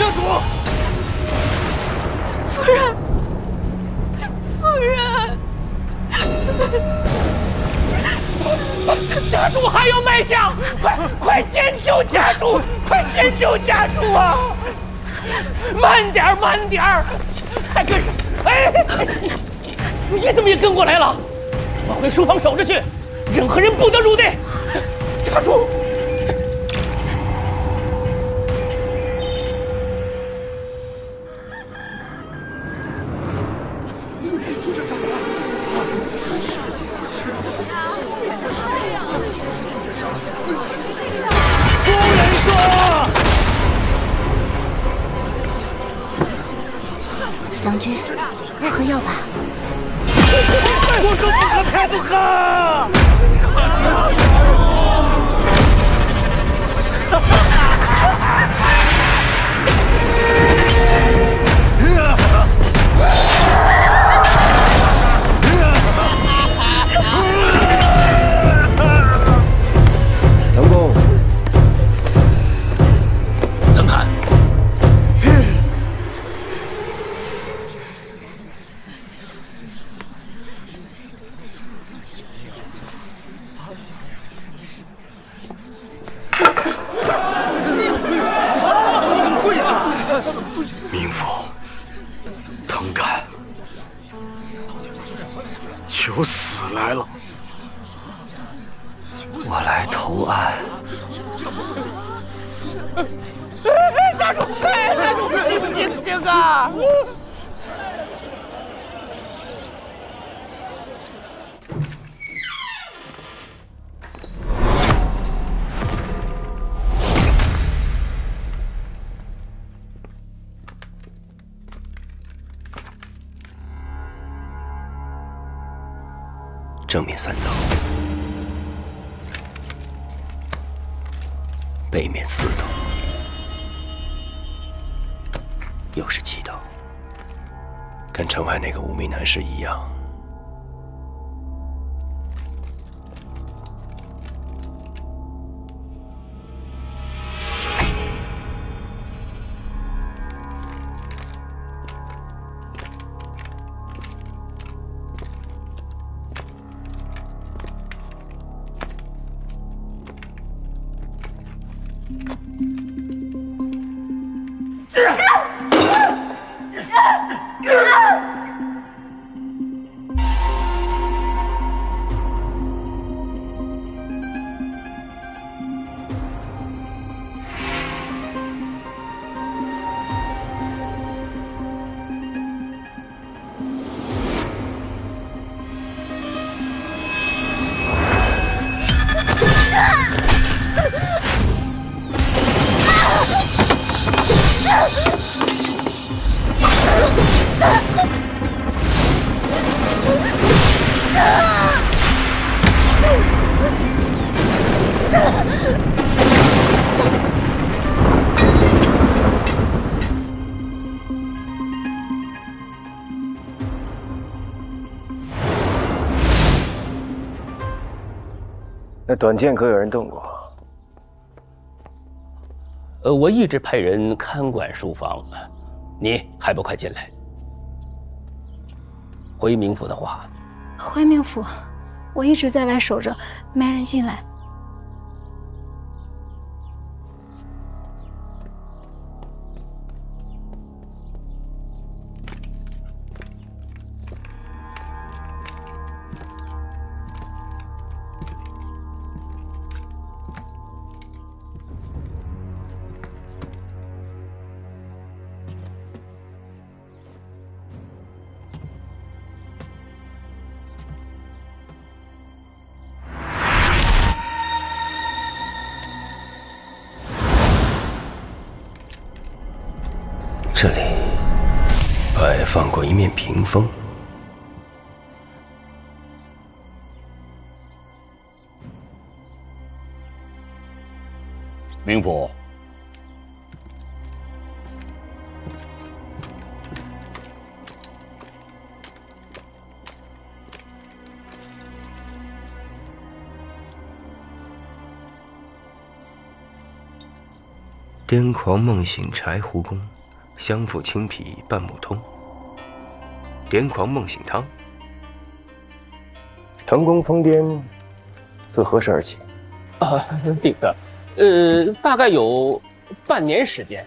家主。夫人，夫人，家主还有脉象，快先救家主，快先救家主啊！慢点儿，慢点儿，还跟上！哎，你怎么也跟过来了？我回书房守着去，任何人不得入内。家主。 郎君，喝药吧。我说不喝，才不喝！腾公，腾侃。 冥府，腾侃，求死来了！我来投案。家主，家主，你醒啊！正面3刀，背面4刀，又是7刀，跟城外那个无名男士一样。那短剑阁有人动过？我一直派人看管书房，你还不快进来？回冥府的话，回冥府，我一直在外守着，没人进来。这里摆放过一面屏风，冥府，癫狂梦醒柴胡功，相附青皮半木通。癫狂梦醒汤。腾公疯癫，自何时而起？那个，大概有半年时间。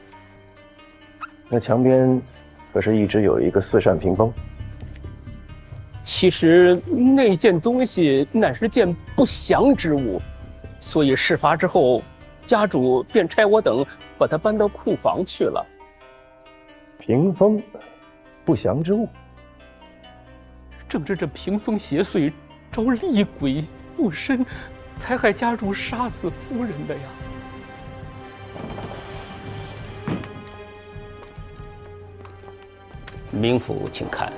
那墙边可是一直有一个四扇屏风？其实那件东西乃是件不祥之物，所以事发之后，家主便差我等把它搬到库房去了。屏风，不祥之物。正是这屏风邪祟，招厉鬼附身，才害家主杀死夫人的呀。冥府，请看。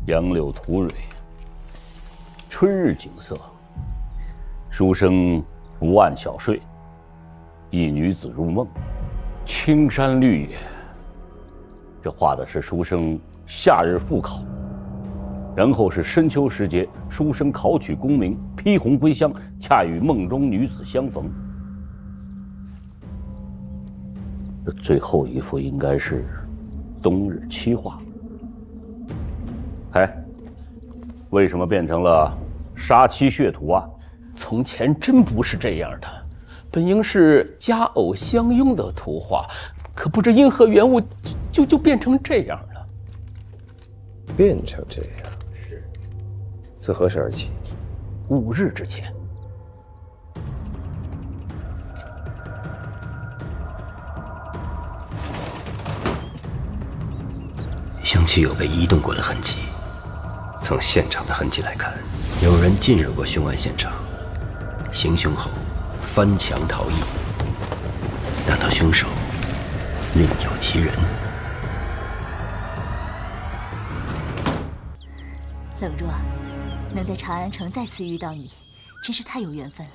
杨柳吐蕊，春日景色。书生伏案小睡，一女子入梦，青山绿野。这画的是书生夏日复考，然后是深秋时节，书生考取功名，披红归乡，恰与梦中女子相逢。这最后一幅应该是冬日期画。哎，为什么变成了杀妻血图啊？从前真不是这样的，本应是佳偶相拥的图画，可不知因何缘故，就变成这样了。变成这样，是自何时而起5日之前。凶器有被移动过的痕迹。从现场的痕迹来看，有人进入过凶案现场，行凶后翻墙逃逸。难道凶手另有其人？冷若，能在长安城再次遇到你，真是太有缘分了。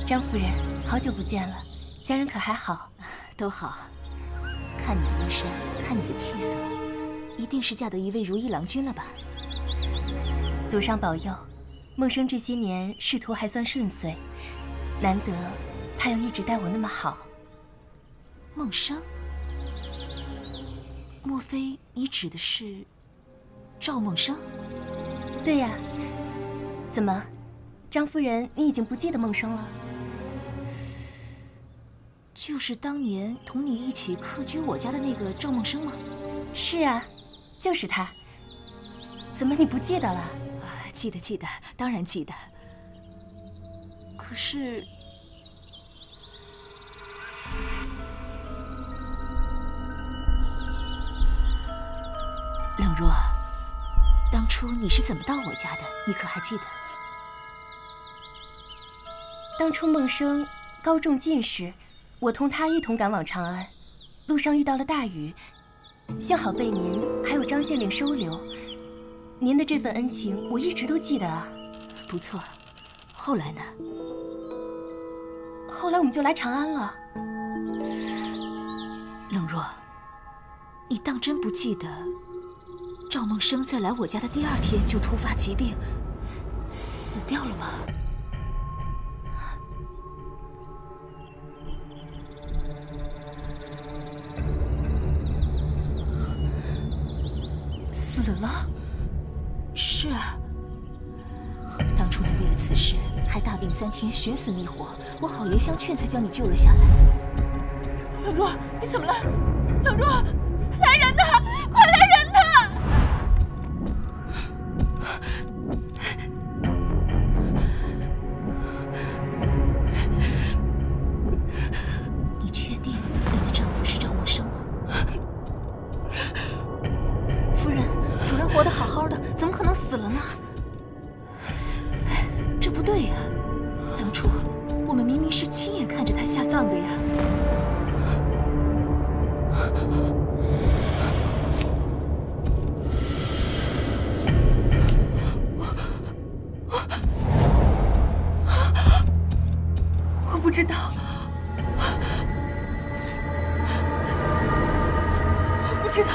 张夫人，好久不见了，家人可还好？都好。看你的衣衫，看你的气色，一定是嫁得一位如意郎君了吧？祖上保佑，梦生这些年仕途还算顺遂，难得他又一直待我那么好。梦生？莫非你指的是赵梦生？对呀。怎么，张夫人，你已经不记得梦生了？就是当年同你一起客居我家的那个赵梦生吗？是啊，就是他。怎么你不记得了？记得，当然记得。可是，冷若，当初你是怎么到我家的？你可还记得？当初梦生高中进士，我同他一同赶往长安，路上遇到了大雨，幸好被您还有张县令收留。您的这份恩情，我一直都记得啊。不错，后来呢？后来我们就来长安了。冷若，你当真不记得，赵梦生在来我家的第2天就突发疾病，死掉了吗？死了？是啊，当初你为了此事还大病3天，寻死觅活，我好言相劝才将你救了下来。冷若，你怎么了？冷若，来人呐！快来人呐！你确定你的丈夫是赵梦生吗？夫人，主人活得好好的，怎么可能死了呢？这不对呀！当初我们明明是亲眼看着他下葬的呀。我不知道，我不知道。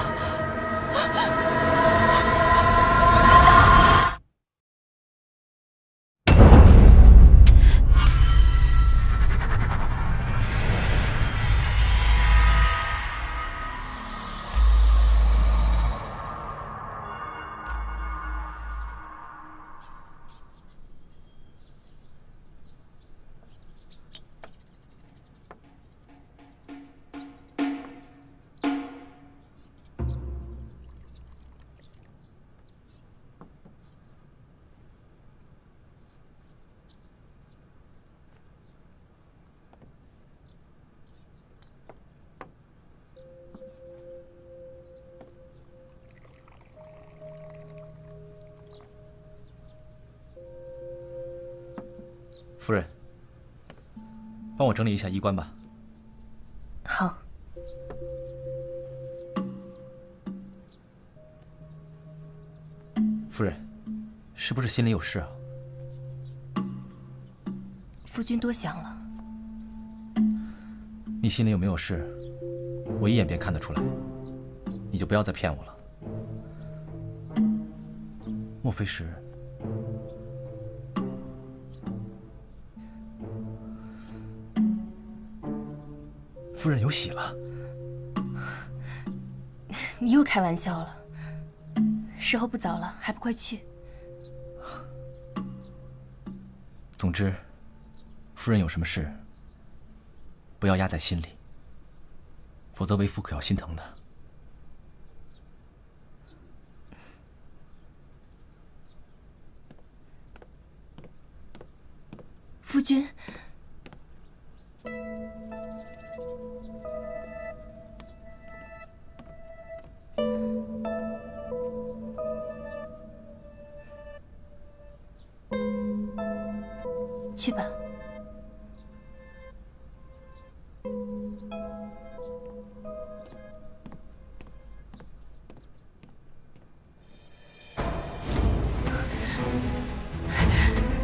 夫人，帮我整理一下衣冠吧。好。夫人，是不是心里有事啊？夫君多想了。你心里有没有事，我一眼便看得出来。你就不要再骗我了。莫非是？夫人有喜了？你又开玩笑了。时候不早了，还不快去？总之，夫人有什么事，不要压在心里，否则为夫可要心疼的。夫君，去吧。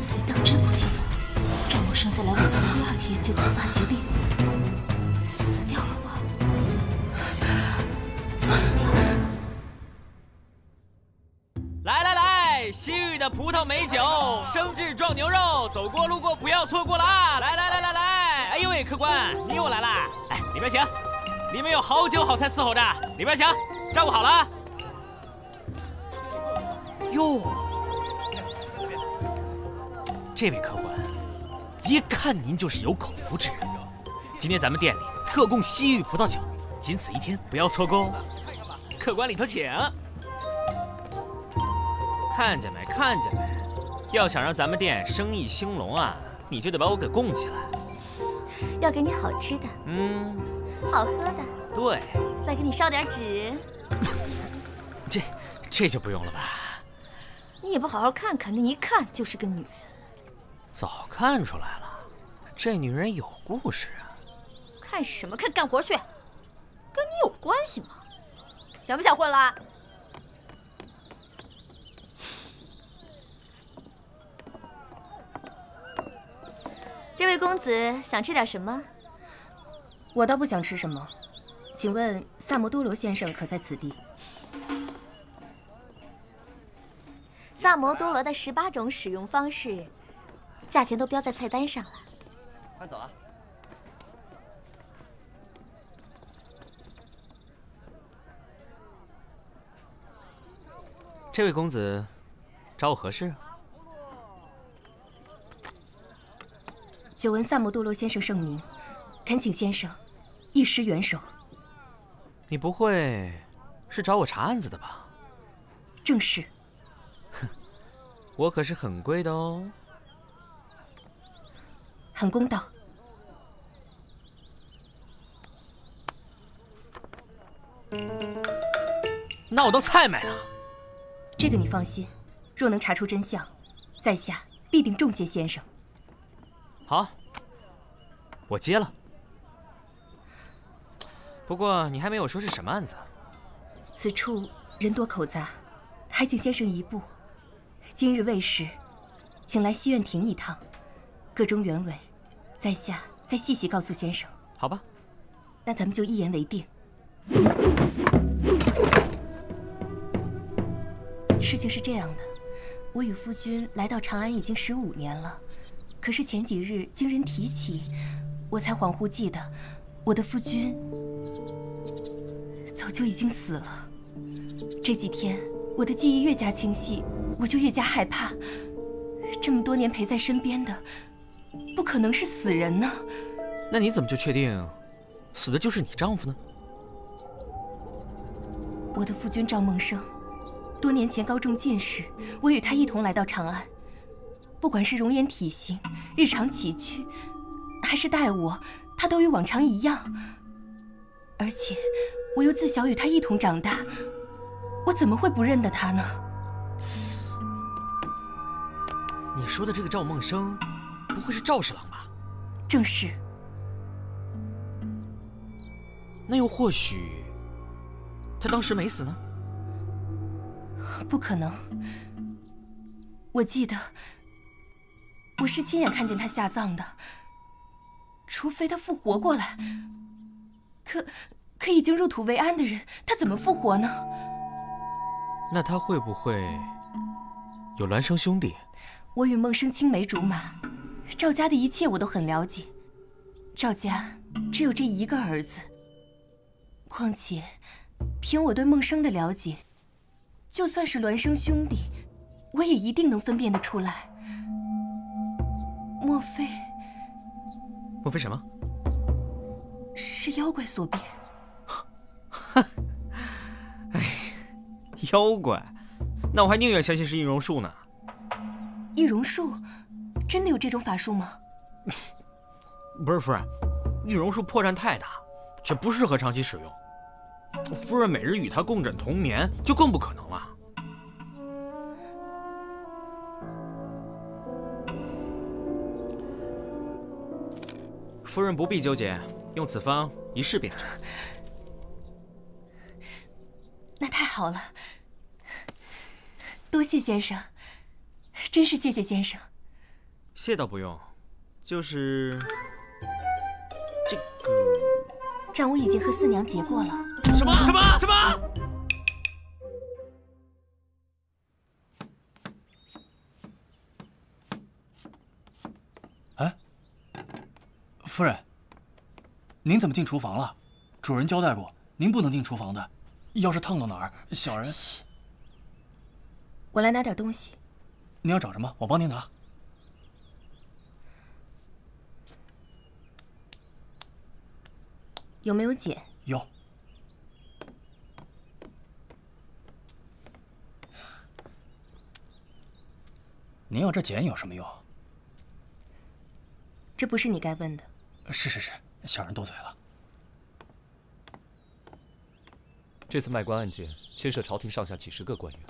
非当真不记得，赵默笙在来我家的第2天就突发疾病，死掉了吗？死掉了。来来来，西域的葡萄美酒，生制撞牛肉，走过路过不要错过了啊！来来来来来，哎呦喂，客官，你又来啦！哎，里边请，里面有好酒好菜伺候着，里边请，照顾好了啊！哟，这位客官，一看您就是有口福之人。今天咱们店里特供西域葡萄酒，仅此1天，不要错过哦。客官里头请。看见没？看见没？要想让咱们店生意兴隆啊，你就得把我给供起来。要给你好吃的，好喝的，对，再给你烧点纸。这就不用了吧？你也不好好看看，那一看就是个女人。早看出来了，这女人有故事啊。看什么看？干活去，跟你有关系吗？想不想混了？这位公子想吃点什么？我倒不想吃什么，请问萨摩多罗先生可在此地？萨摩多罗的18种使用方式，价钱都标在菜单上了。快走啊！这位公子找我何事啊？久闻萨摩多罗先生盛名，恳请先生一施援手。你不会是找我查案子的吧？正是。哼，我可是很贵的哦。很公道。那我都菜买了。这个你放心，若能查出真相，在下必定重谢先生。好，我接了。不过你还没有说是什么案子。此处人多口杂，还请先生一步。今日未时，请来西苑庭一趟，个中原委，在下再细细告诉先生。好吧，那咱们就一言为定。事情是这样的，我与夫君来到长安已经15年了。可是前几日经人提起，我才恍惚记得，我的夫君早就已经死了。这几天我的记忆越加清晰，我就越加害怕。这么多年陪在身边的，不可能是死人呢。那你怎么就确定，死的就是你丈夫呢？我的夫君赵梦生，多年前高中进士，我与他一同来到长安。不管是容颜体型、日常起居，还是待我，他都与往常一样。而且我又自小与他一同长大，我怎么会不认得他呢？你说的这个赵梦生，不会是赵侍郎吧？正是。那又或许，他当时没死呢？不可能。我记得，我是亲眼看见他下葬的。除非他复活过来。可已经入土为安的人，他怎么复活呢？那他会不会有孪生兄弟？我与孟生青梅竹马，赵家的一切我都很了解。赵家只有这一个儿子，况且凭我对孟生的了解，就算是孪生兄弟，我也一定能分辨得出来。莫非什么？是妖怪所变？哎，妖怪？那我还宁愿相信是易容术呢。易容术？真的有这种法术吗？不是夫人，易容术破绽太大，却不适合长期使用。夫人每日与他共枕同眠，就更不可能了。夫人不必纠结，用此方一试便知。那太好了，多谢先生，真是谢谢先生。谢倒不用，就是这个账我已经和四娘结过了。什么？哎，夫人，您怎么进厨房了？主人交代过，您不能进厨房的，要是烫到哪儿，小人……我来拿点东西。您要找什么？我帮您拿。有没有碱？有。您要这碱有什么用？这不是你该问的。是，小人多嘴了。这次卖官案件牵涉朝廷上下几十个官员，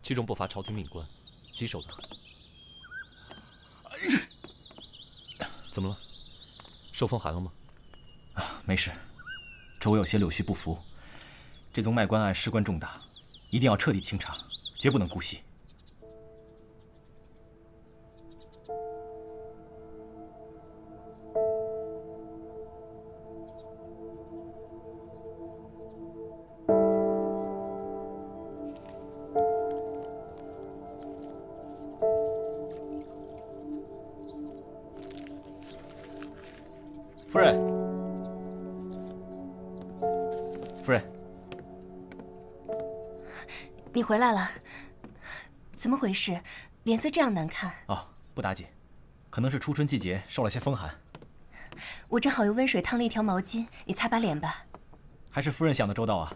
其中不乏朝廷命官，棘手得很。怎么了？受风寒了吗？没事，这我有些柳絮不服。这宗卖官案事关重大，一定要彻底清查，绝不能姑息。夫人，夫人，你回来了，怎么回事？脸色这样难看。哦，不打紧，可能是初春季节受了些风寒。我正好用温水烫了一条毛巾，你擦把脸吧。还是夫人想得周到啊。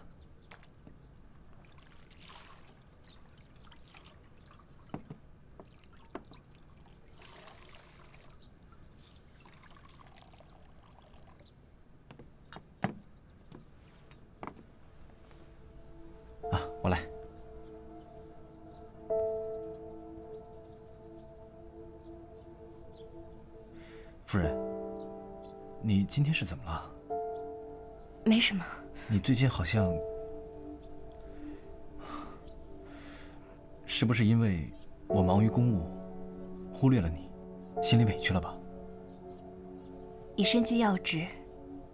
我来。夫人，你今天是怎么了？没什么。你最近好像……是不是因为我忙于公务，忽略了你，心里委屈了吧？你身居要职，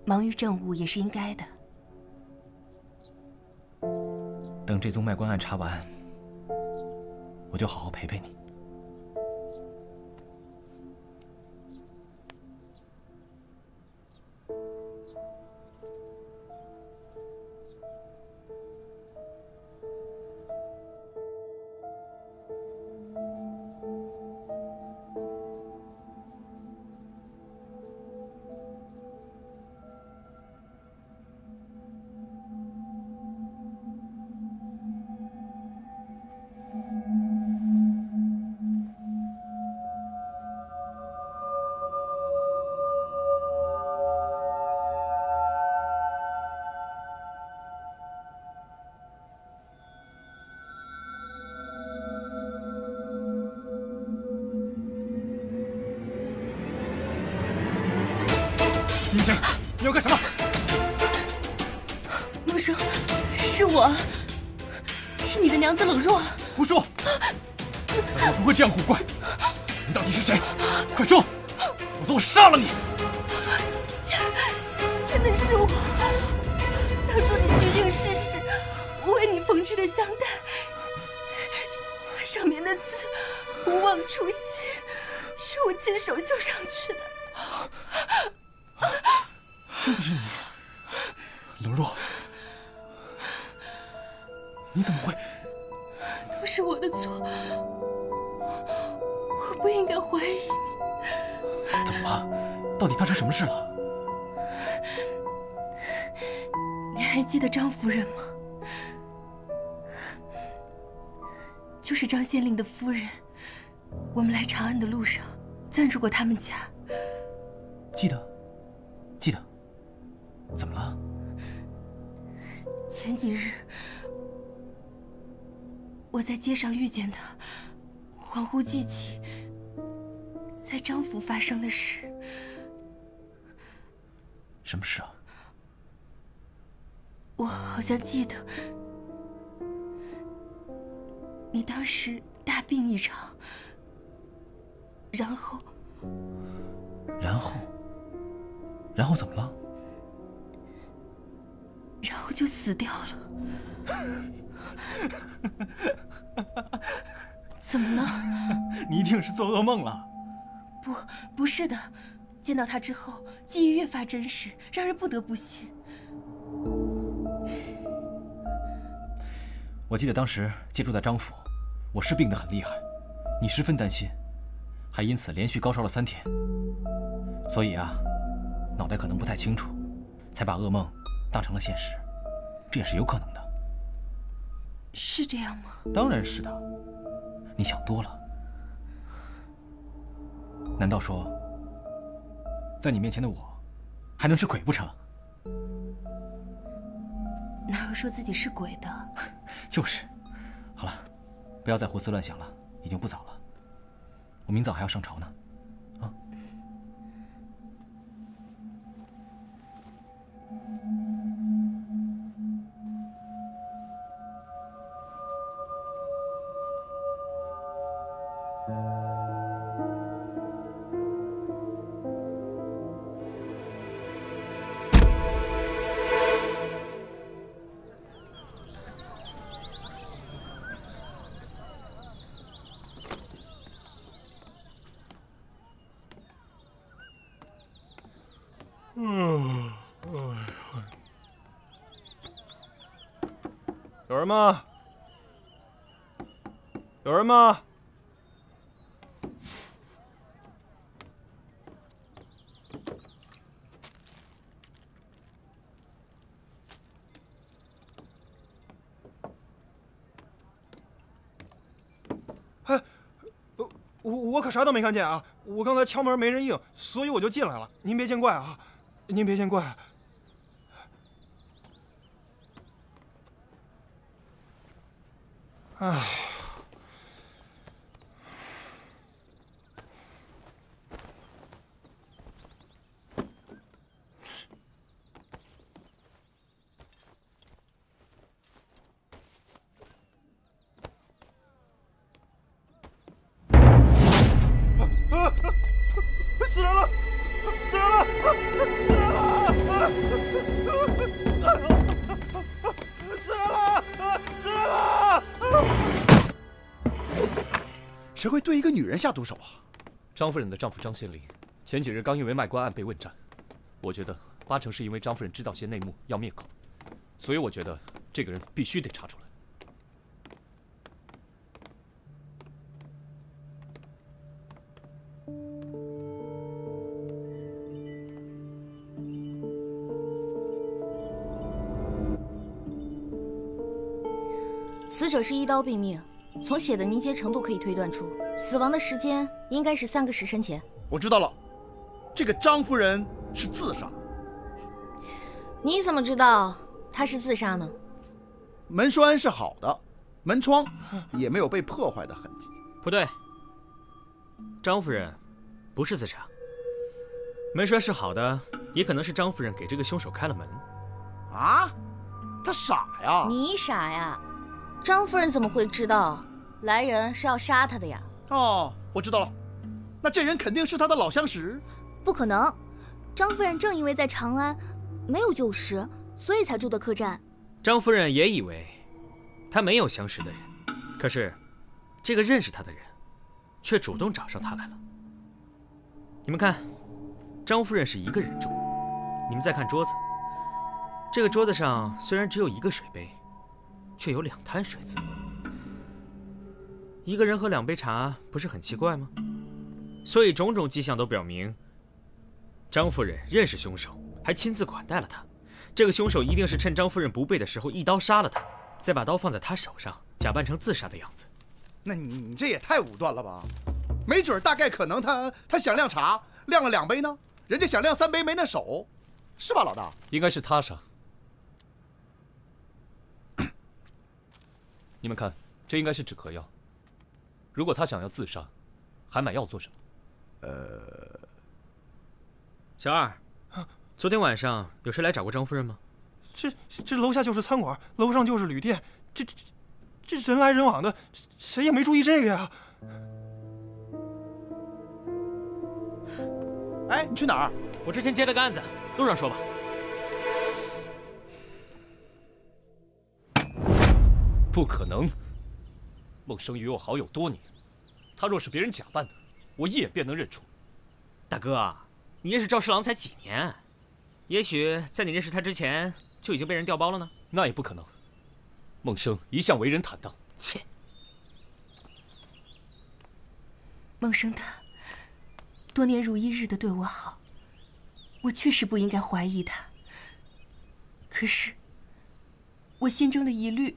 忙于政务也是应该的。等这宗卖官案查完，我就好好陪陪你。醒醒！你要干什么？梦生，是我，是你的娘子冷若。胡说！我不会这样古怪。你到底是谁？快说，否则我杀了你！真的是我。当初你决定试试，我为你缝制的香袋，上面的字“不忘初心”，是我亲手绣上去的。真的是你，冷若，你怎么会？都是我的错，我不应该怀疑你。怎么了？到底发生什么事了？你还记得张夫人吗？就是张县令的夫人。我们来长安的路上，暂住过他们家。记得。怎么了？前几日，我在街上遇见他，恍惚记起在张府发生的事。什么事啊？我好像记得，你当时大病一场，然后怎么了？然后就死掉了。怎么了？你一定是做噩梦了。不是的，见到他之后，记忆越发真实，让人不得不信。我记得当时借住在张府，我是病得很厉害，你十分担心，还因此连续高烧了3天。所以啊，脑袋可能不太清楚，才把噩梦当成了现实，这也是有可能的。是这样吗？当然是的，你想多了。难道说，在你面前的我，还能是鬼不成？哪有说自己是鬼的？就是。好了，不要再胡思乱想了，已经不早了。我明早还要上朝呢。啊。有人吗？有人吗？哎，我可啥都没看见啊！我刚才敲门没人应，所以我就进来了。您别见怪啊，您别见怪。唉。死人了！死人了！死人了！死人了！死人了！谁会对一个女人下毒手啊？张夫人的丈夫张县令前几日刚因为卖官案被问斩，我觉得80%是因为张夫人知道些内幕要灭口，所以我觉得这个人必须得查出来。死者是一刀毙命，从血的凝结程度可以推断出，死亡的时间应该是3个时辰前。我知道了，这个张夫人是自杀。你怎么知道她是自杀呢？门栓是好的，门窗也没有被破坏的痕迹。不对，张夫人不是自杀，门栓是好的，也可能是张夫人给这个凶手开了门。啊？他傻呀？你傻呀？张夫人怎么会知道来人是要杀她的呀？哦，我知道了，那这人肯定是他的老相识。不可能，张夫人正因为在长安没有旧识，所以才住的客栈。张夫人也以为他没有相识的人，可是这个认识他的人却主动找上他来了。你们看，张夫人是一个人住，你们再看桌子，这个桌子上虽然只有一个水杯，却有2滩水渍。一个人喝2杯茶不是很奇怪吗？所以种种迹象都表明，张夫人认识凶手，还亲自款待了他。这个凶手一定是趁张夫人不备的时候一刀杀了他，再把刀放在他手上，假扮成自杀的样子。那你这也太武断了吧？没准大概可能他想晾茶，晾了2杯呢，人家想晾3杯没那手，是吧，老大？应该是他杀。你们看，这应该是止咳药。如果他想要自杀，还买药做什么？小二，昨天晚上有谁来找过张夫人吗？这楼下就是餐馆，楼上就是旅店，这人来人往的，谁也没注意这个呀。哎，你去哪儿？我之前接了个案子，路上说吧。不可能，孟生与我好友多年，他若是别人假扮的，我一眼便能认出。大哥，你认识赵侍郎才几年？也许在你认识他之前就已经被人调包了呢？那也不可能。孟生一向为人坦荡。切！孟生他多年如一日的对我好，我确实不应该怀疑他。可是我心中的疑虑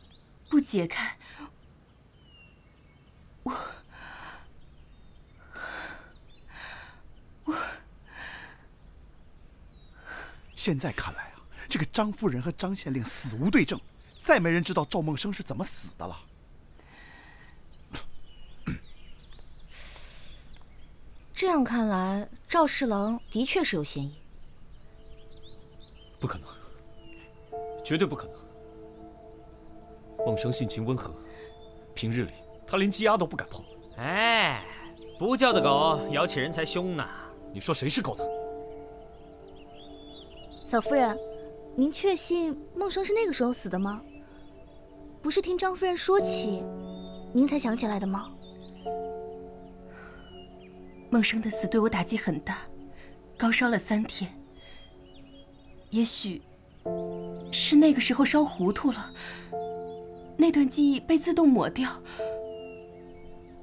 不解开，我现在看来啊，这个张夫人和张县令死无对证，再没人知道赵孟生是怎么死的了。这样看来，赵侍郎的确是有嫌疑。不可能，绝对不可能。孟生性情温和，平日里他连鸡鸭都不敢碰。哎，不叫的狗咬起人才凶呢。你说谁是狗呢？嫂夫人，您确信孟生是那个时候死的吗？不是听张夫人说起，您才想起来的吗？孟生的死对我打击很大，高烧了3天。也许是那个时候烧糊涂了，那段记忆被自动抹掉。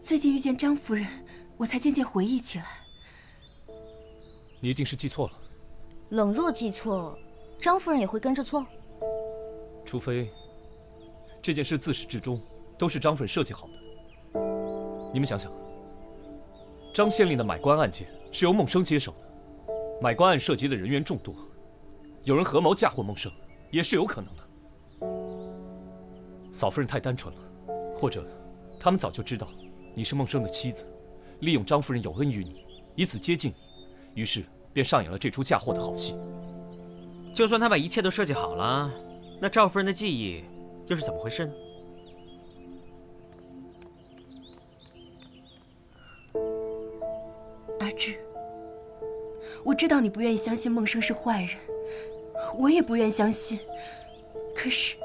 最近遇见张夫人，我才渐渐回忆起来。你一定是记错了。冷若记错，张夫人也会跟着错？除非这件事自始至终都是张夫人设计好的。你们想想，张县令的买官案件是由孟生接手的，买官案涉及的人员众多，有人合谋嫁祸孟生也是有可能的。嫂夫人太单纯了，或者他们早就知道你是孟生的妻子，利用张夫人有恩于你，以此接近你，于是便上演了这出嫁祸的好戏。就算他把一切都设计好了，那赵夫人的记忆又是怎么回事呢？阿志，我知道你不愿意相信孟生是坏人，我也不愿相信。可是，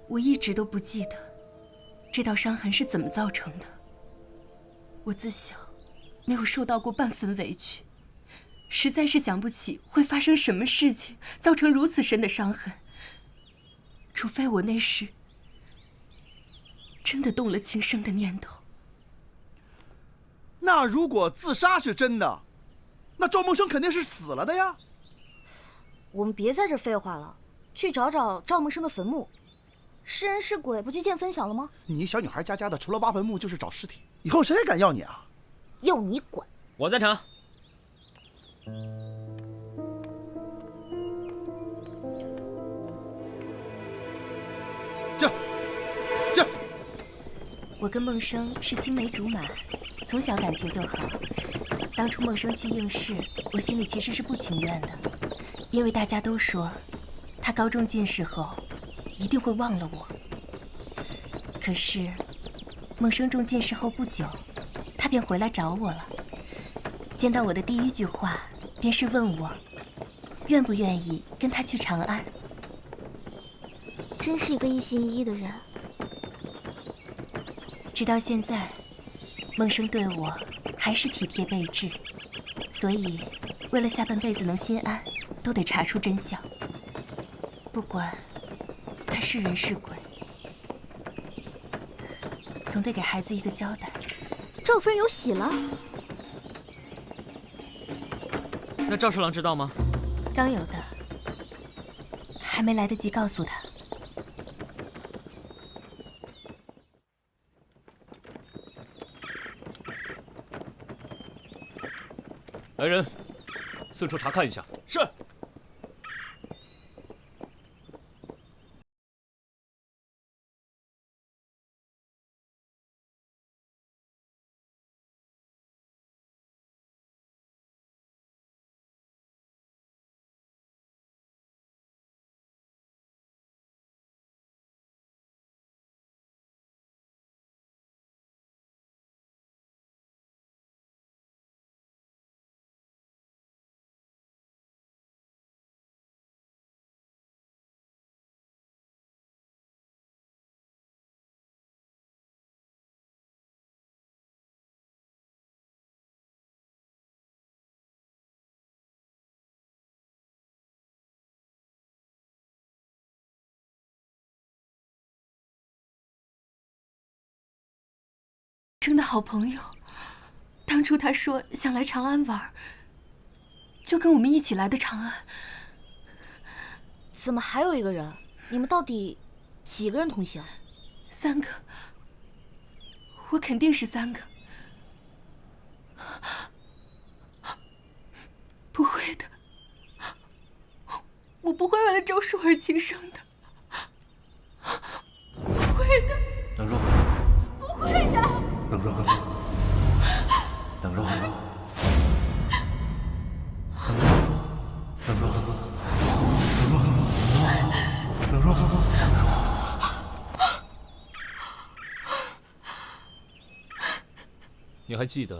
我一直都不记得这道伤痕是怎么造成的。我自小没有受到过半分委屈，实在是想不起会发生什么事情造成如此深的伤痕，除非我那时真的动了轻生的念头。那如果自杀是真的，那赵孟生肯定是死了的呀。我们别在这废话了，去找找赵孟生的坟墓。是人是鬼，不去见分晓了吗？你小女孩家家的，除了挖坟墓就是找尸体，以后谁还敢要你啊？要你管！我赞成。这我跟梦生是青梅竹马，从小感情就好。当初梦生去应试，我心里其实是不情愿的，因为大家都说他高中进士后一定会忘了我。可是梦生中进士后不久，他便回来找我了。见到我的第一句话便是问我愿不愿意跟他去长安。真是一个一心一意的人。直到现在，梦生对我还是体贴备至，所以为了下半辈子能心安，都得查出真相。不管他是人是鬼，总得给孩子一个交代。赵夫人有喜了？那赵侍郎知道吗？刚有的，还没来得及告诉他。来人，四处查看一下。是。生的好朋友，当初他说想来长安玩，就跟我们一起来的长安。怎么还有一个人？你们到底几个人同行？3个，我肯定是3个。不会的，我不会为了周叔而轻生的，不会的。冷若，不会的。冷若，冷若，冷若，你还记得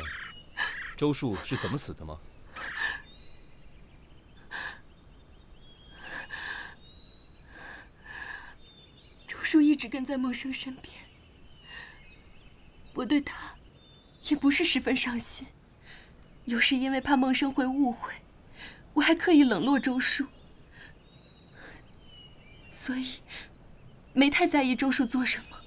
周树是怎么死的吗？周树一直跟在梦生身边。我对他也不是十分上心，有时因为怕梦生会误会，我还刻意冷落周树，所以没太在意周树做什么。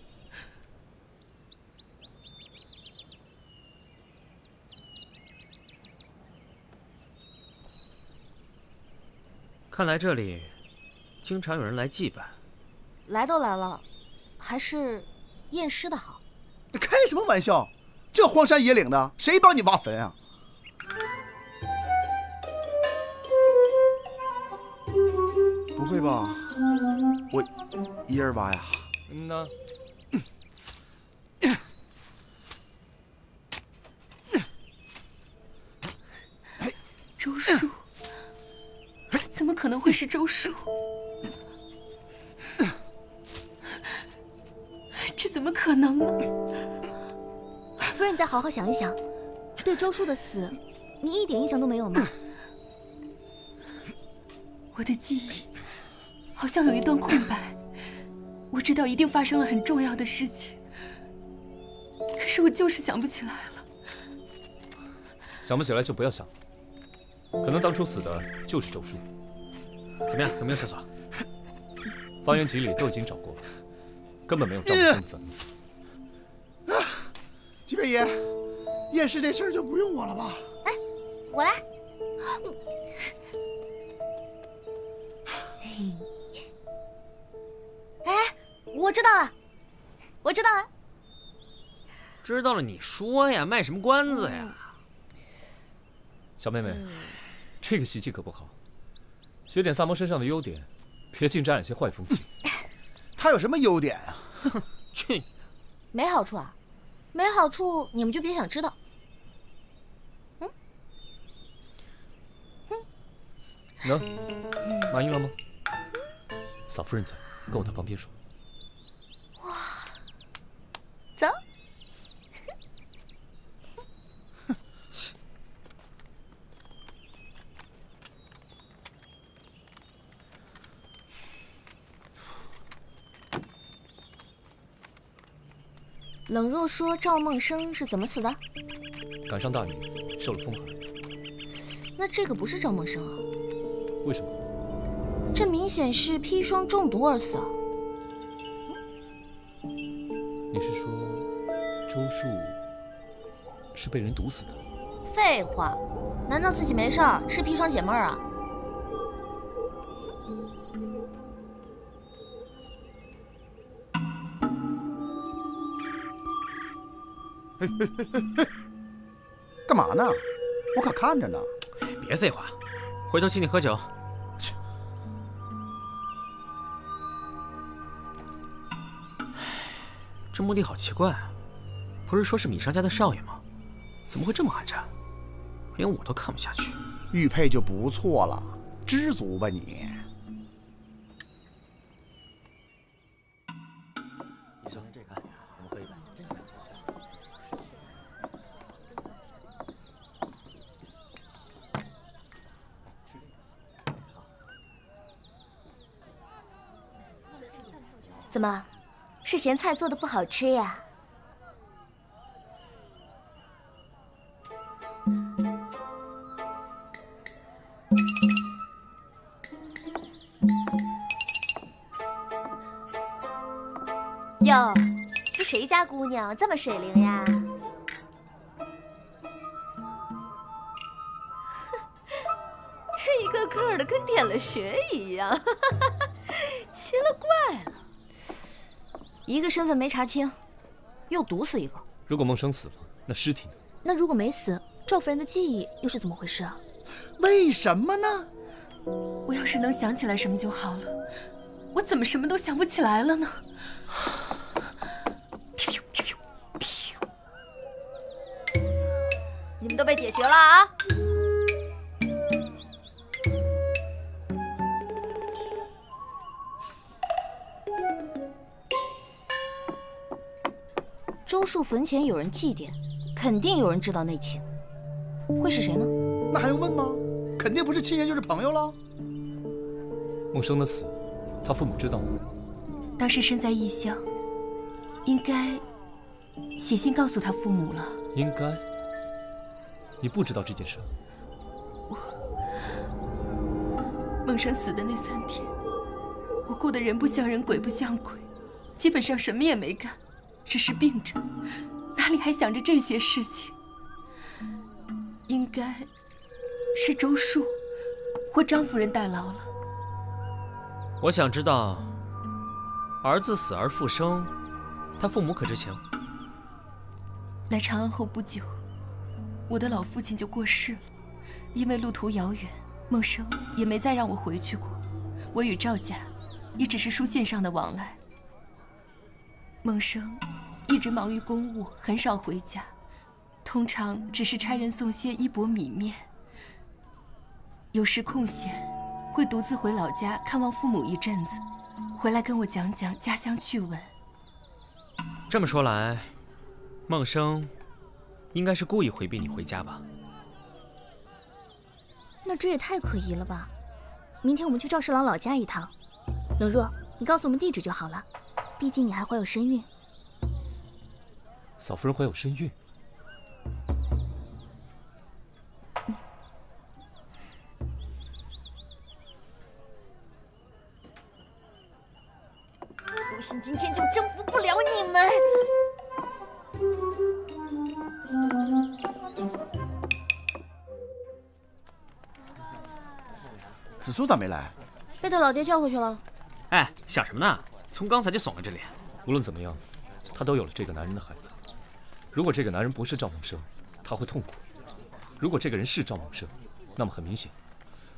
看来这里经常有人来祭拜。来都来了，还是验尸的好。开什么玩笑！这荒山野岭的，谁帮你挖坟啊？不会吧？我一人挖呀？那周树，怎么可能会是周树？这怎么可能呢？夫人，你再好好想一想，对周叔的死，你一点印象都没有吗？我的记忆好像有一段空白，我知道一定发生了很重要的事情，可是我就是想不起来了。想不起来就不要想，可能当初死的就是周树。怎么样，有没有线索？发源集里都已经找过了，根本没有赵梦生的坟墓。吉贝爷，验尸这事儿就不用我了吧？哎，我来。哎，我知道了，我知道了。知道了你说呀，卖什么关子呀？小妹妹，这个习气可不好，学点萨摩身上的优点，别净沾染些坏风气。他有什么优点啊？去，没好处啊。没好处你们就别想知道。能满意了吗？嫂夫人在，跟我到旁边说。哇，走。冷若说赵梦生是怎么死的？赶上大雨，受了风寒。那这个不是赵梦生啊？为什么？这明显是砒霜中毒而死啊！你是说周树是被人毒死的？废话，难道自己没事儿吃砒霜解闷儿啊？嘿嘿嘿嘿嘿，干嘛呢？我可看着呢。别废话，回头请你喝酒。这墓地好奇怪啊，不是说是米商家的少爷吗？怎么会这么暗战？连我都看不下去。玉佩就不错了，知足吧你。你说这个，我们喝一杯，真是。怎么，是咸菜做的不好吃呀？哟，这谁家姑娘这么水灵呀？这一个个的跟点了穴一样，奇了怪了。一个身份没查清，又毒死一个。如果梦生死了，那尸体呢？那如果没死，赵夫人的记忆又是怎么回事啊？为什么呢？我要是能想起来什么就好了，我怎么什么都想不起来了呢？你们都被解决了啊！周树坟前有人祭奠，肯定有人知道内情，会是谁呢？那还用问吗？肯定不是亲人就是朋友了。梦生的死，他父母知道吗？当时身在异乡，应该写信告诉他父母了。应该。你不知道这件事？梦生死的那3天，我过得人不像人，鬼不像鬼，基本上什么也没干，只是病着，哪里还想着这些事情？应该是周树或张夫人代劳了。我想知道，儿子死而复生，他父母可知情？来长安后不久，我的老父亲就过世了，因为路途遥远，梦生也没再让我回去过。我与赵家也只是书信上的往来。梦生一直忙于公务，很少回家，通常只是差人送些衣帛米面。有时空闲，会独自回老家看望父母一阵子，回来跟我讲讲家乡趣闻。这么说来，梦生应该是故意回避你回家吧？那这也太可疑了吧！明天我们去赵侍郎老家一趟。冷若，你告诉我们地址就好了，毕竟你还怀有身孕。嫂夫人怀有身孕。不信今天就征服不了你们！子苏咋没来？被他老爹叫回去了。哎，想什么呢？从刚才就怂了这脸。无论怎么样，他都有了这个男人的孩子。如果这个男人不是赵梦生，他会痛苦；如果这个人是赵梦生，那么很明显，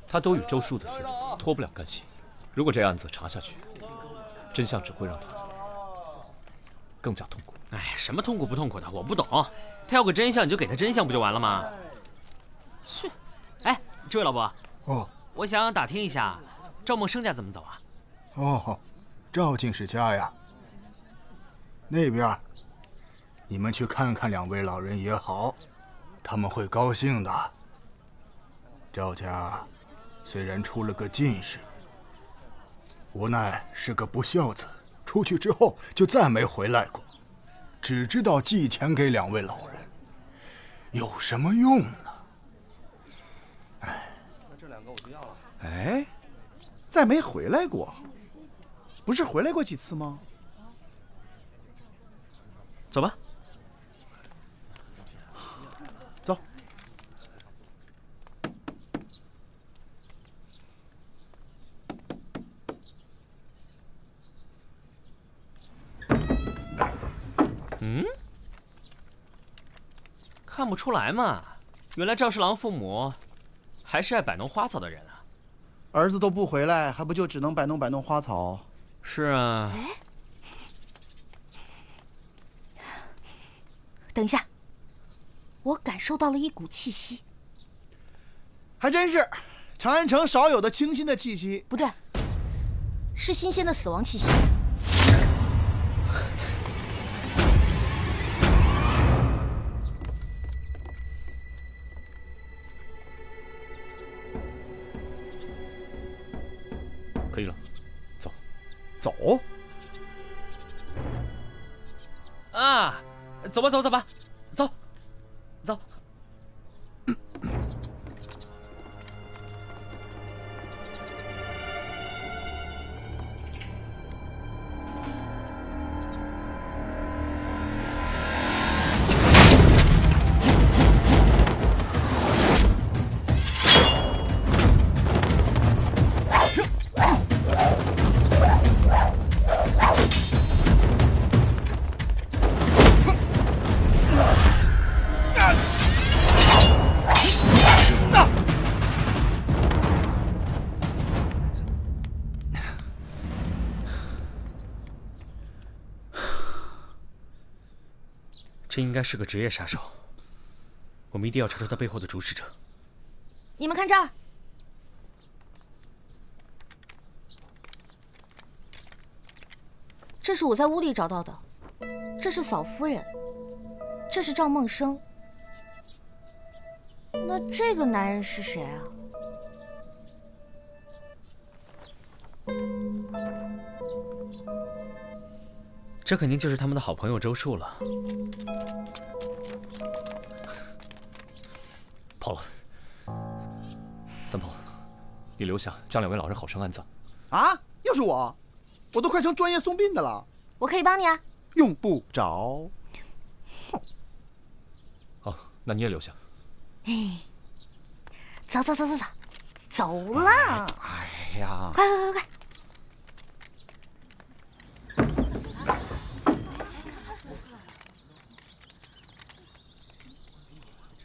他都与周树的死脱不了干系。如果这案子查下去，真相只会让他更加痛苦。哎，什么痛苦不痛苦的，我不懂。他要个真相，你就给他真相不就完了吗？去，哎，这位老伯，哦，我想打听一下，赵梦生家怎么走啊？哦，赵进士家呀，那边，你们去看看2位老人也好，他们会高兴的。赵家虽然出了个进士，无奈是个不孝子，出去之后就再没回来过，只知道寄钱给2位老人，有什么用呢？哎，那这2个我就要了。哎，再没回来过，不是回来过几次吗？走吧。走。嗯，看不出来嘛，原来赵侍郎父母还是爱摆弄花草的人啊。儿子都不回来，还不就只能摆弄摆弄花草？是啊。等一下，我感受到了一股气息。还真是，长安城少有的清新的气息。不对，是新鲜的死亡气息。可以了，走，走。啊，走吧，走吧，走，走。这应该是个职业杀手，我们一定要查出他背后的主使者。你们看这儿，这是我在屋里找到的，这是嫂夫人，这是赵梦生。那这个男人是谁啊？这肯定就是他们的好朋友周树了。跑了，三炮，你留下将2位老人好生安葬。啊，又是我，我都快成专业送殡的了。我可以帮你啊。用不着。好，那你也留下。哎，走走走走走，走了。哎呀，快快快快！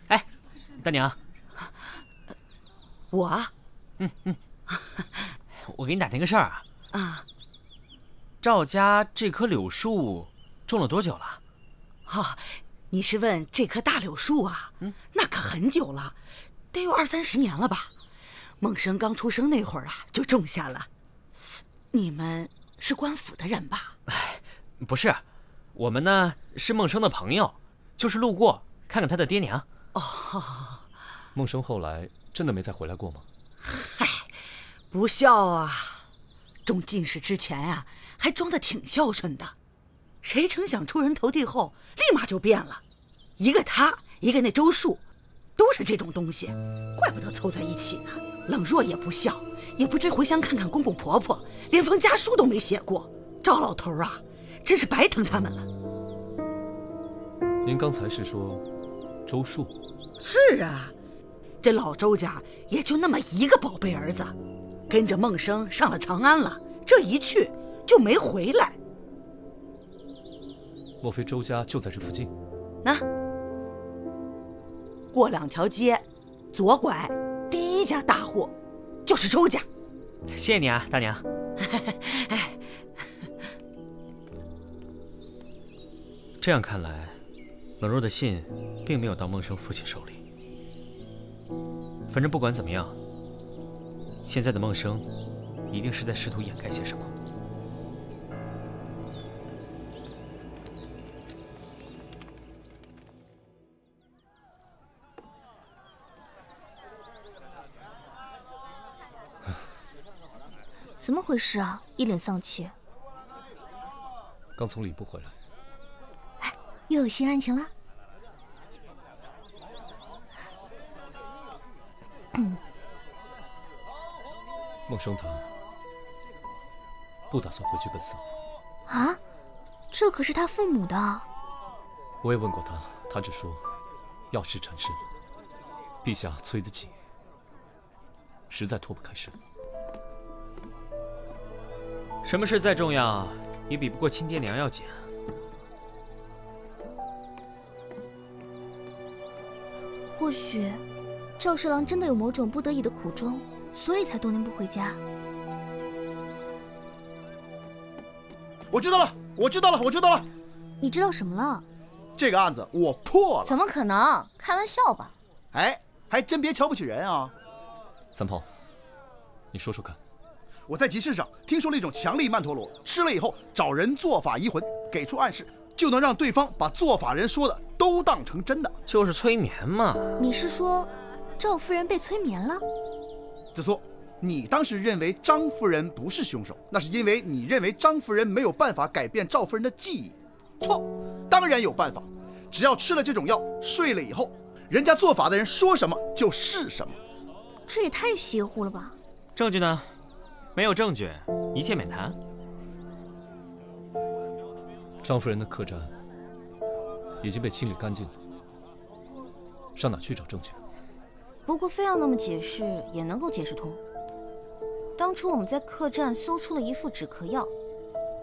哎，大娘，我啊，我给你打听个事儿啊。啊，赵家这棵柳树种了多久了？哦，你是问这棵大柳树啊？那可很久了，得有20-30年了吧。孟生刚出生那会儿啊，就种下了。你们是官府的人吧？不是，我们呢是孟生的朋友，就是路过看看他的爹娘。哦，孟生后来真的没再回来过吗？嗨，不孝啊！中进士之前啊，还装得挺孝顺的，谁成想出人头地后，立马就变了。一个他，一个那周树，都是这种东西，怪不得凑在一起呢。冷若也不孝，也不知回乡看看公公婆婆，连封家书都没写过。赵老头啊，真是白疼他们了。您刚才是说周树？是啊，这老周家也就那么一个宝贝儿子，跟着孟生上了长安了，这一去就没回来。莫非周家就在这附近？那过2条街，左拐，第一家大户就是周家。谢谢你啊，大娘。这样看来，冷若的信并没有到孟生父亲手里。反正不管怎么样，现在的孟生一定是在试图掩盖些什么。怎么回事啊？一脸丧气。刚从礼部回来。又有新案情了？孟生他不打算回去奔丧啊？这可是他父母的。我也问过他，他只说要事缠身，陛下催得紧，实在脱不开身。什么事再重要，也比不过亲爹娘要紧。或许赵侍郎真的有某种不得已的苦衷，所以才多年不回家。我知道了，我知道了，我知道了。你知道什么了？这个案子我破了。怎么可能？开玩笑吧。哎，还真别瞧不起人啊。三炮，你说说看。我在集市上听说了一种强力曼陀罗，吃了以后找人做法移魂，给出暗示，就能让对方把做法人说的都当成真的。就是催眠嘛。你是说赵夫人被催眠了？子苏，你当时认为张夫人不是凶手，那是因为你认为张夫人没有办法改变赵夫人的记忆。错，当然有办法，只要吃了这种药，睡了以后，人家做法的人说什么就是什么。这也太邪乎了吧！证据呢？没有证据，一切免谈。张夫人的客栈已经被清理干净了，上哪去找证据？不过非要那么解释也能够解释通。当初我们在客栈搜出了一副止咳药，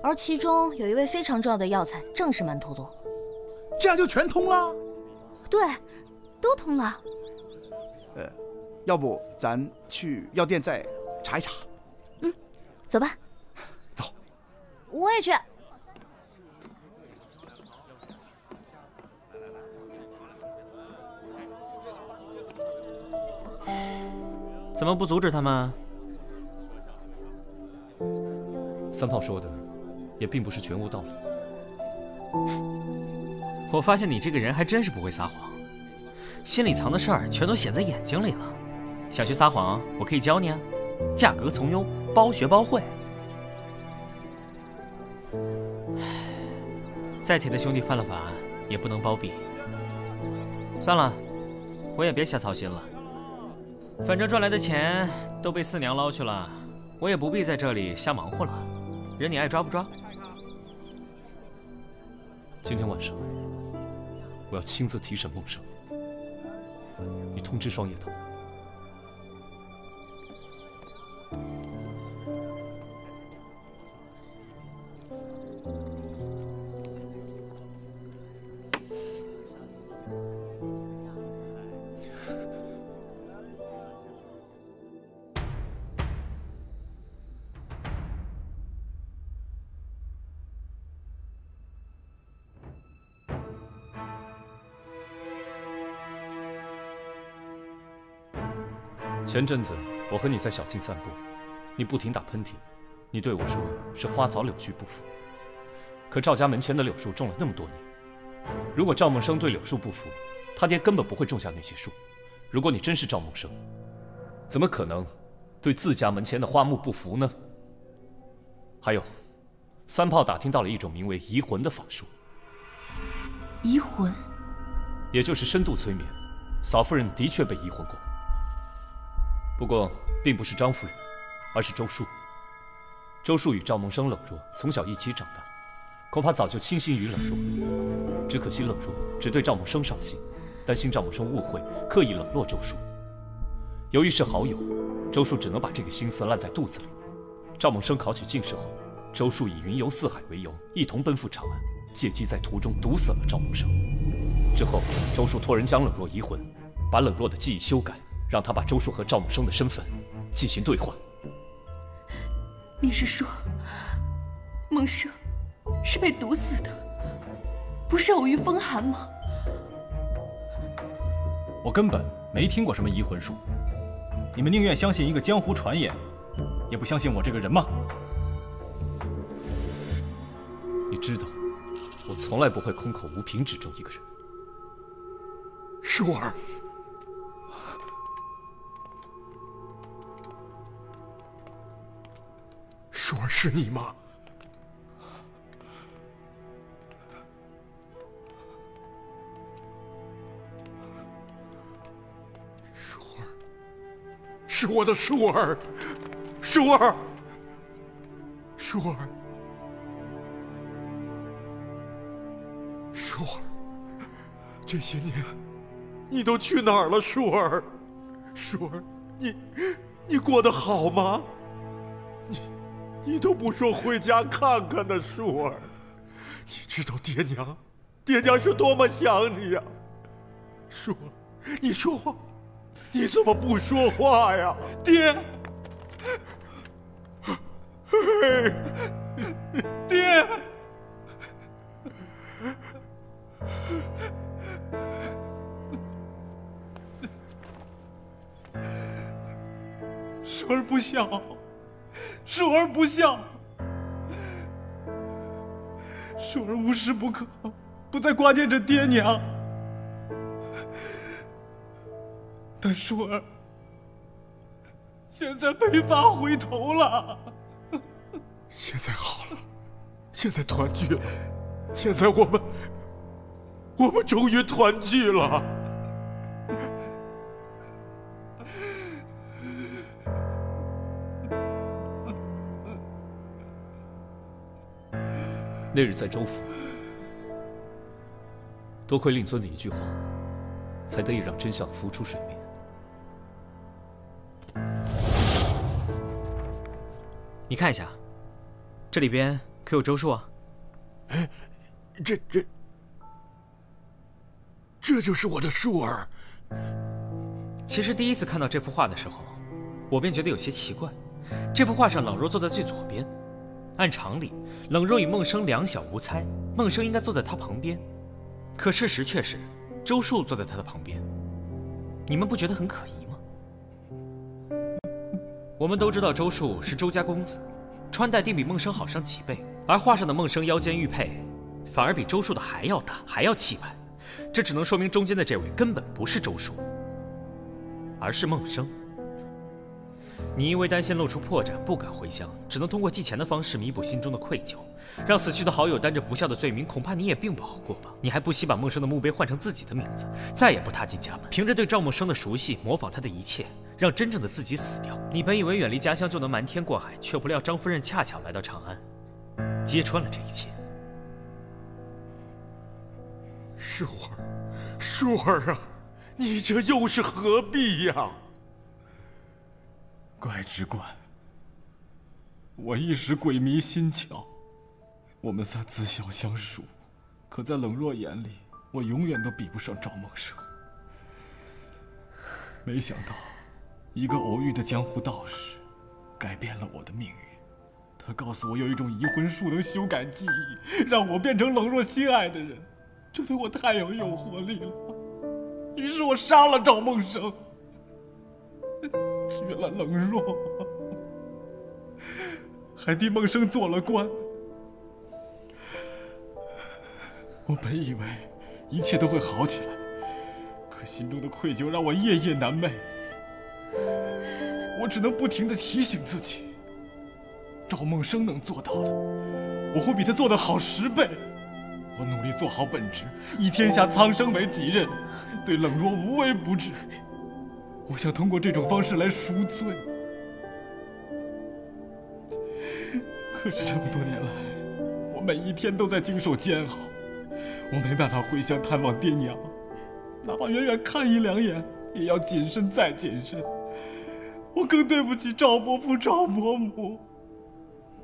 而其中有一味非常重要的药材正是曼陀罗。这样就全通了？对，都通了。要不咱去药店再查一查。走吧。走。我也去。怎么不阻止他们？三炮说的也并不是全无道理。我发现你这个人还真是不会撒谎，心里藏的事儿全都显在眼睛里了。想学撒谎，我可以教你啊，价格从优，包学包会。再铁的兄弟犯了法，也不能包庇。算了，我也别瞎操心了。反正赚来的钱都被四娘捞去了，我也不必在这里瞎忙活了。人你爱抓不抓？今天晚上我要亲自提审孟生，你通知双叶堂。前阵子我和你在小径散步，你不停打喷嚏，你对我说是花草柳絮不符。可赵家门前的柳树种了那么多年，如果赵梦生对柳树不服，他爹根本不会种下那些树。如果你真是赵梦生，怎么可能对自家门前的花木不服呢？还有，三炮打听到了一种名为移魂的法术。移魂，也就是深度催眠。嫂夫人的确被移魂过。不过，并不是张夫人，而是周树。周树与赵梦生、冷若从小一起长大，恐怕早就倾心于冷若。只可惜冷若只对赵梦生上心，担心赵梦生误会，刻意冷落周树。由于是好友，周树只能把这个心思烂在肚子里。赵梦生考取进士后，周树以云游四海为由，一同奔赴长安，借机在途中毒死了赵梦生。之后，周树托人将冷若移魂，把冷若的记忆修改，让他把周树和赵梦生的身份进行兑换。你是说，梦生是被毒死的？不是偶遇风寒吗？我根本没听过什么移魂术，你们宁愿相信一个江湖传言，也不相信我这个人吗？你知道，我从来不会空口无凭指证一个人。舒儿，舒儿是你吗？舒儿，是我的舒儿，舒儿，舒儿，舒儿，这些年你都去哪儿了，舒儿？舒儿，你过得好吗？你都不说回家看看呢，舒儿。你知道爹娘是多么想你呀，舒儿，你说话，你怎么不说话呀，爹？爹！舒儿不孝，舒儿不孝，舒儿无时不刻不在挂念着爹娘，但舒儿现在没法回头了。现在好了，现在团聚了，现在我们终于团聚了。那日在州府，多亏令尊的一句话，才得以让真相浮出水面。你看一下，这里边可有周数啊？哎，这就是我的舒儿。其实第一次看到这幅画的时候，我便觉得有些奇怪。这幅画上冷若坐在最左边，按常理，冷若与孟生两小无猜，孟生应该坐在他旁边，可事实却是周树坐在他的旁边。你们不觉得很可疑吗？我们都知道周树是周家公子，穿戴定比孟生好上几倍，而画上的孟生腰间玉佩，反而比周树的还要大，还要气派。这只能说明中间的这位根本不是周树，而是孟生。你因为担心露出破绽，不敢回乡，只能通过祭钱的方式弥补心中的愧疚，让死去的好友担着不孝的罪名，恐怕你也并不好过吧？你还不惜把孟生的墓碑换成自己的名字，再也不踏进家门，凭着对赵孟生的熟悉，模仿他的一切，让真正的自己死掉。你本以为远离家乡就能瞒天过海，却不料张夫人恰巧来到长安，揭穿了这一切。舒儿，舒儿啊，你这又是何必呀？怪只怪我一时鬼迷心窍。我们仨自小相熟，可在冷若眼里，我永远都比不上赵孟生。没想到，一个偶遇的江湖道士，改变了我的命运。他告诉我有一种移魂术能修改记忆，让我变成冷若心爱的人，这对我太有诱惑力了。于是我杀了赵孟生，娶了冷若，还替孟生做了官。我本以为一切都会好起来，可心中的愧疚让我夜夜难寐。我只能不停地提醒自己，赵孟生能做到的，我会比他做得好10倍。我努力做好本职，以天下苍生为己任，对冷若无微不至。我想通过这种方式来赎罪，可是这么多年来，我每一天都在经受煎熬，我没办法回乡探望爹娘，哪怕远远看1、2眼，也要谨慎再谨慎。我更对不起赵伯父、赵伯母，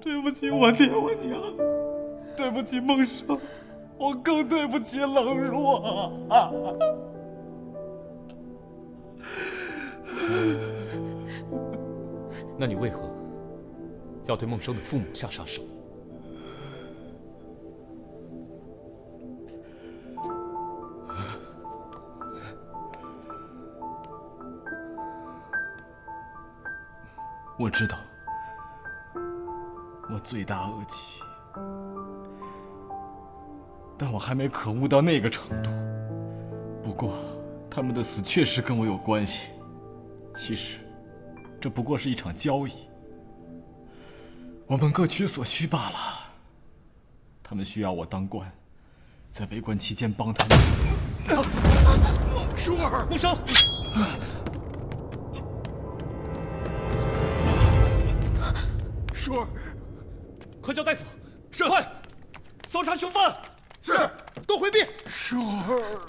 对不起我爹我娘，对不起孟生，我更对不起冷若啊！那你为何要对孟生的父母下杀手？我知道，我罪大恶极，但我还没可恶到那个程度。不过，他们的死确实跟我有关系。其实，这不过是一场交易，我们各取所需罢了。他们需要我当官，在为官期间帮他们。舒儿，梦生，舒儿，快叫大夫！是，快搜查凶犯！是，都回避。舒儿。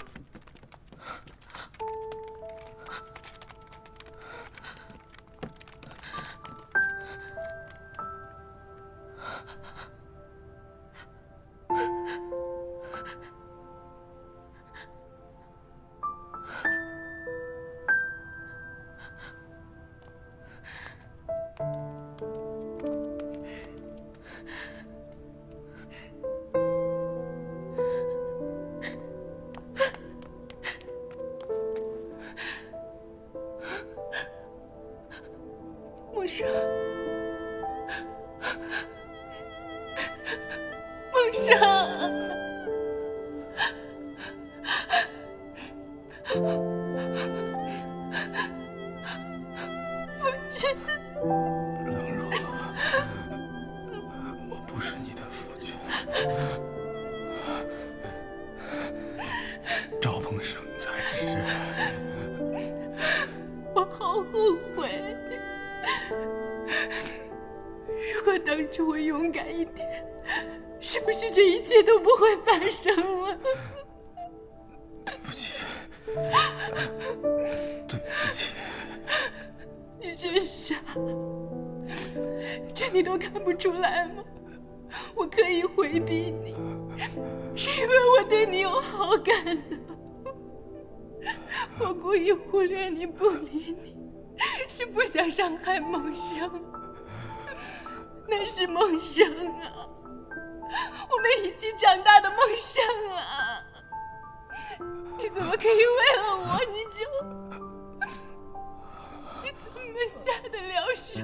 梦生，梦生，父亲，冷若，我不是你的父亲。赵梦生在世，我好后悔。如果当初我勇敢一点，是不是这一切都不会发生了？对不起，对不起。你真傻，这你都看不出来吗？我刻意回避你，是因为我对你有好感的。我故意忽略你不理你，是不想伤害梦生。那是梦生啊，我们一起长大的梦生啊！你怎么可以为了我你怎么下得了手？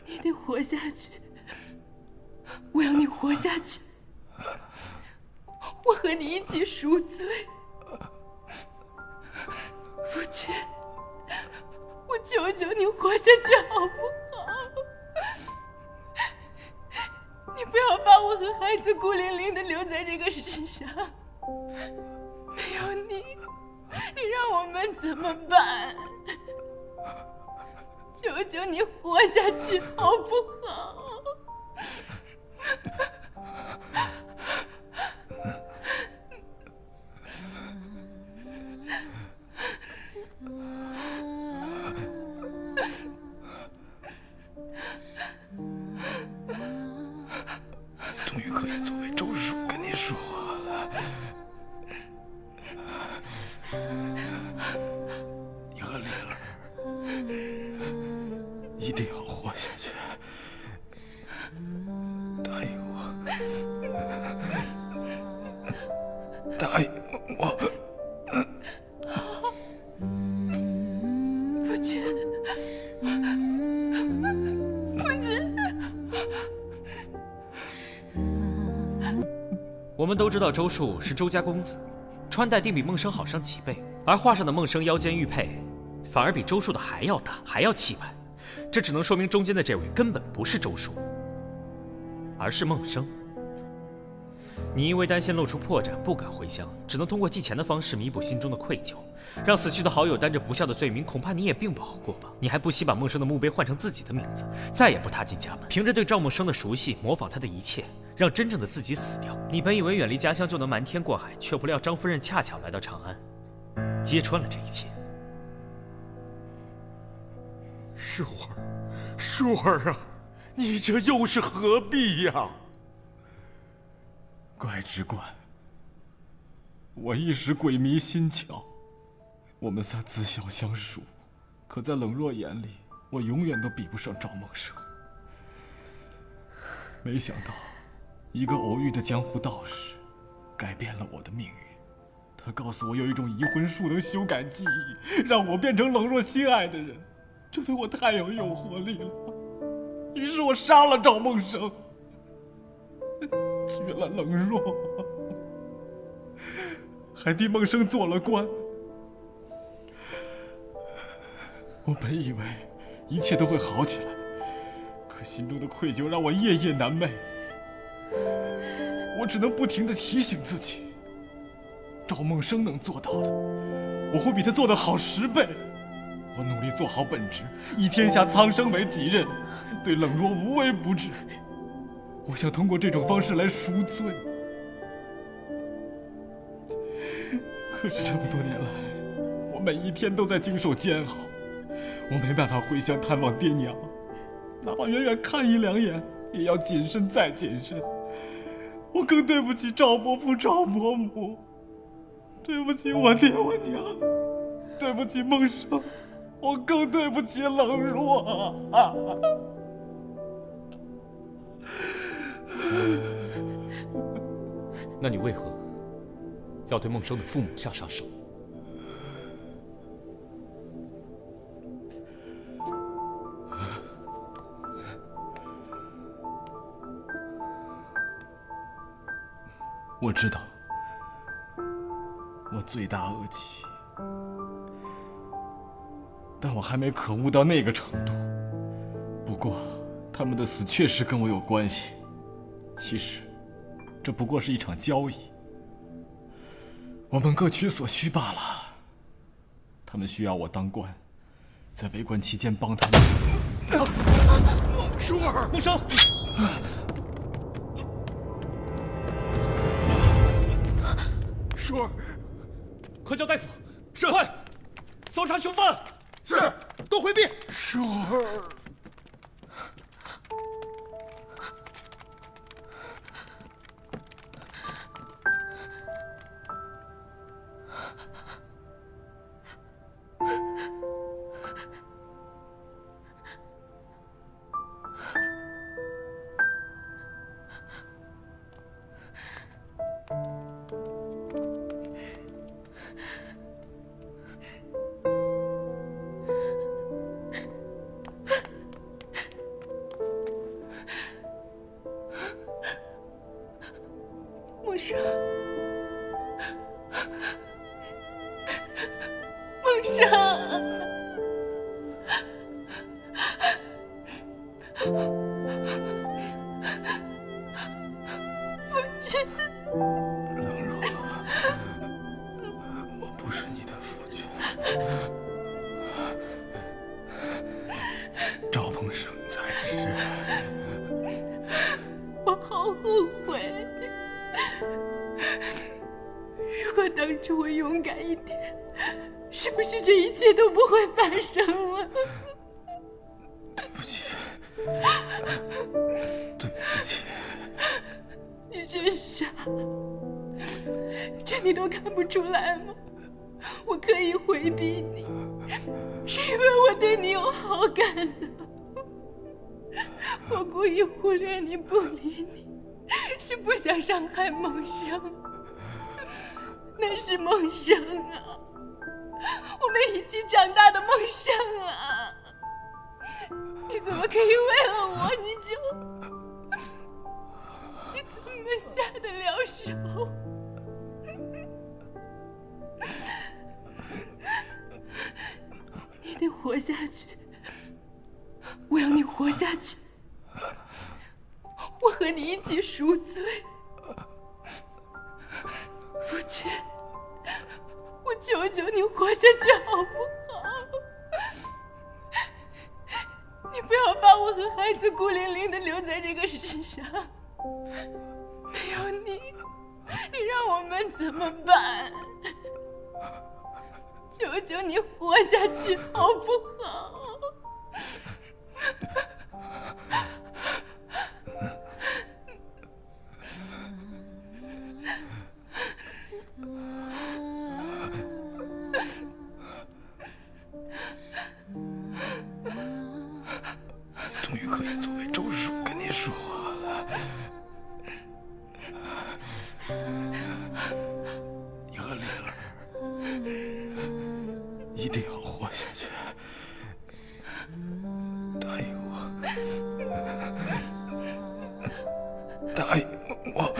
你得活下去，我要你活下去，我和你一起赎罪。夫君，我求求你活下去好不好？你不要把我和孩子孤零零地留在这个世上，没有你，你让我们怎么办？求求你活下去好不好？终于可以作为周叔跟你说话了。你和灵儿一定要活下去，答应我，答应我。夫君，夫君。我们都知道周树是周家公子，穿戴定比孟生好上几倍，而画上的孟生腰间玉佩，反而比周树的还要大，还要气派。这只能说明中间的这位根本不是周树，而是孟生。你因为担心露出破绽，不敢回乡，只能通过寄钱的方式弥补心中的愧疚，让死去的好友担着不孝的罪名，恐怕你也并不好过吧？你还不惜把孟生的墓碑换成自己的名字，再也不踏进家门，凭着对赵梦生的熟悉，模仿他的一切，让真正的自己死掉。你本以为远离家乡就能瞒天过海，却不料张夫人恰巧来到长安，揭穿了这一切。舒儿，舒儿啊，你这又是何必呀？怪只怪我一时鬼迷心窍。我们仨自小相熟，可在冷若眼里，我永远都比不上赵梦生。没想到，一个偶遇的江湖道士，改变了我的命运。他告诉我有一种移魂术能修改记忆，让我变成冷若心爱的人，这对我太有诱惑力了。于是我杀了赵梦生，娶了冷若，还替梦生做了官。我本以为一切都会好起来，可心中的愧疚让我夜夜难寐。我只能不停地提醒自己，赵梦生能做到的，我会比他做得好10倍。我努力做好本职，以天下苍生为己任，对冷若无微不至。我想通过这种方式来赎罪。可是这么多年来，我每一天都在经受煎熬，我没办法回乡探望爹娘，哪怕远远看1、2眼，也要谨慎再谨慎。我更对不起赵伯父、赵伯母，对不起我爹我娘，对不起梦生，我更对不起冷若啊！那你为何要对梦生的父母下杀手？我知道，我罪大恶极，但我还没可恶到那个程度。不过，他们的死确实跟我有关系。其实，这不过是一场交易，我们各取所需罢了。他们需要我当官，在为官期间帮他们。舒儿，梦生。舒儿，快叫大夫！是，快搜查凶犯！是，都回避。舒儿，梦生，梦生，父亲，冷若，我不是你的父亲。赵梦生在世，我好后悔。如果当初我勇敢一点，是不是这一切都不会发生了？对不起，对不起。你真傻，这你都看不出来吗？我刻意回避你，是因为我对你有好感的。我故意忽略你不理你，是不想伤害梦生。那是梦生啊，我们一起长大的梦生啊！你怎么可以为了我你怎么下得了手？你得活下去，我要你活下去，我和你一起赎罪。夫君，我求求你活下去好不好？你不要把我和孩子孤零零地留在这个世上，没有你，你让我们怎么办？求求你活下去好不好？终于可以作为周叔跟你说话了。你和丽儿答应我。